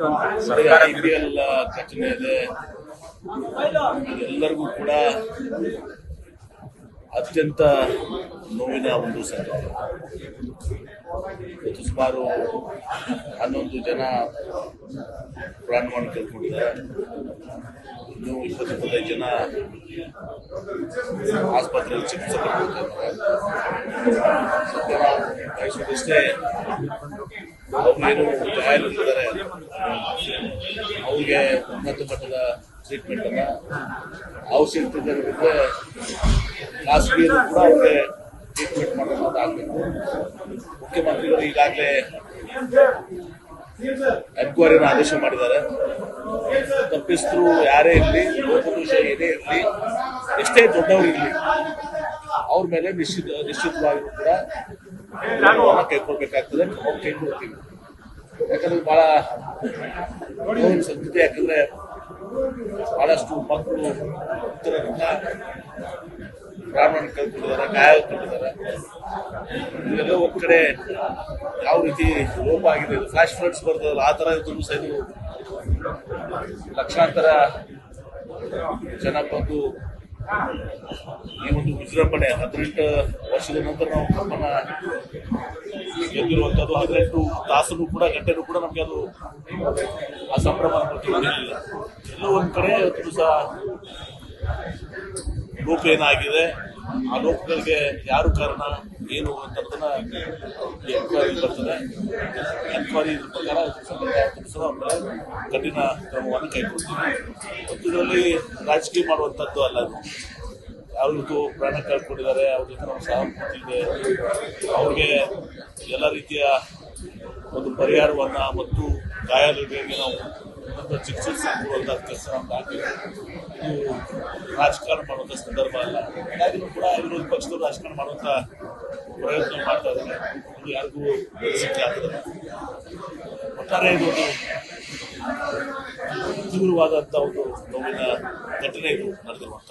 ಎಷ್ಟು ಅಂತ ಸರ್ಕಾರ IPL ಘಟನೆ ಇದೆ, ಎಲ್ಲರಿಗೂ ಕೂಡ ಅತ್ಯಂತ ನೋವಿನ ಒಂದು ಸಂಗತಿ. ಇವತ್ತು ಸುಮಾರು 11 ಜನ ಪ್ರಾಣವನ್ನು ಕಳ್ಕೊಂಡಿದ್ದಾರೆ. ಇನ್ನೂ 20-25 ಜನ ಆಸ್ಪತ್ರೆಯಲ್ಲಿ ಚಿಕಿತ್ಸೆ ಪಡೆದುಕೊಂಡಿದ್ದಾರೆ. ಬಯಸುವುದಷ್ಟೇ ಏನು ಗಾಯಾಳಿದ್ದಾರೆ ಅವ್ರಿಗೆ ಉನ್ನತ ಮಟ್ಟದ ಟ್ರೀಟ್ಮೆಂಟ್ ಅನ್ನ ಔಷಧಿಗಳಿದ್ರೆ ಖಾಸಗಿಯರು ಕೂಡ ಅವ್ರಿಗೆ ಟ್ರೀಟ್ಮೆಂಟ್ ಮಾಡೋದಾಗಬೇಕು. ಮುಖ್ಯಮಂತ್ರಿಗಳು ಈಗಾಗಲೇ ಎನ್ಕ್ವೈರಿನ ಆದೇಶ ಮಾಡಿದ್ದಾರೆ. ತಪ್ಪಿಸ್ತರು ಯಾರೇ ಇರಲಿ, ಲೋಪದೋಷ ಏನೇ ಇರಲಿ, ಎಷ್ಟೇ ದೊಡ್ಡವರಿರಲಿ, ಅವ್ರ ಮೇಲೆ ನಿಶ್ಚಿತವಾಗಿಯೂ ಕೂಡ ಕ್ರಮವನ್ನು ಕೈಗೊಳ್ಬೇಕಾಗ್ತದೆ. ನಾವು ಕೈಗೊಳ್ತೀವಿ. ಯಾಕಂದ್ರೆ ಬಹಳ ನೋವಿನ ಸಂಗತಿ. ಯಾಕಂದ್ರೆ ಬಹಳಷ್ಟು ಮಕ್ಕಳು ಉತ್ತರದಿಂದ ಪ್ರಾಣವನ್ನು ಕಳ್ಕೊಂಡಿದ್ದಾರೆ, ಗಾಯಗೊಂಡಿದ್ದಾರೆ. ಇದೆಲ್ಲ ಒಂದ್ ಕಡೆ ಯಾವ ರೀತಿ ಲೋಪ ಆಗಿದೆ, ಫ್ಲಾಶ್ ಫ್ಲಡ್ಸ್ ಬರ್ತದಲ್ಲ ಆ ತರ ಇದ್ರು ಸಹ ಇದು ಲಕ್ಷಾಂತರ ಜನ ಬಂದು ಈ ಒಂದು ವಿಜೃಂಭಣೆ 18 ವರ್ಷದ ನಂತರ ನಾವು ಕಪ್ಪನ್ನ ಗೆದ್ದಿರುವಂತದ್ದು. 18 ತಾಸನು ಕೂಡ ಗಂಟೆನೂ ಕೂಡ ನಮ್ಗೆ ಅದು ಆ ಸಂಭ್ರಮ ಇರಲಿಲ್ಲ. ಎಲ್ಲೋ ಒಂದ್ ಕಡೆ ಇವತ್ತು ಸಹ ಲೋಪ ಏನಾಗಿದೆ, ಆ ಲೋಪಗಳಿಗೆ ಯಾರು ಕಾರಣ ಏನು ಅಂತದನ್ನ ಎನ್ಕ್ವೈರಿ ಬರ್ತದೆ. ಎನ್ಕ್ವೈರಿ ಪ್ರಕಾರ ಕಠಿಣ ಕ್ರಮವನ್ನು ಕೈಗೊಳ್ತೀವಿ. ಮತ್ತು ಇದರಲ್ಲಿ ರಾಜಕೀಯ ಮಾಡುವಂಥದ್ದು ಅಲ್ಲ. ಯಾವತ್ತು ಪ್ರಾಣ ಕಳ್ಕೊಂಡಿದ್ದಾರೆ, ಅವ್ರ ಜೊತೆ ನಾವು ಸಹಾನುಭೂತಿ ಇದೆ, ಅವ್ರಿಗೆ ಎಲ್ಲ ರೀತಿಯ ಒಂದು ಪರಿಹಾರವನ್ನ ಮತ್ತು ಗಾಯಾಳುಗಳಿಗೆ ನಾವು ಚಿಕಿತ್ಸೆ ಕೊಡುವಂತಹ ಕೆಲಸ ನಮ್ಗೆ ಆಗಿಲ್ಲ. ಇದು ರಾಜಕಾರಣ ಮಾಡುವಂಥ ಸಂದರ್ಭ ಅಲ್ಲ. ಹಾಗಾಗಿ ಕೂಡ ವಿರೋಧ ಪಕ್ಷದವರು ರಾಜಕಾರಣ ಮಾಡುವಂಥ ಪ್ರಯತ್ನ ಮಾಡ್ತಾ ಇದ್ದಾರೆ. ಇದು ಯಾರಿಗೂ ಸಿಕ್ಕಿ ಆಗ್ತದೆ. ಒಟ್ಟಾರೆ ಇದೊಂದು ತೀವ್ರವಾದಂಥ ಒಂದು ನೋವಿನ ಘಟನೆ ಇದು ನಡೆದಿರುವಂಥ.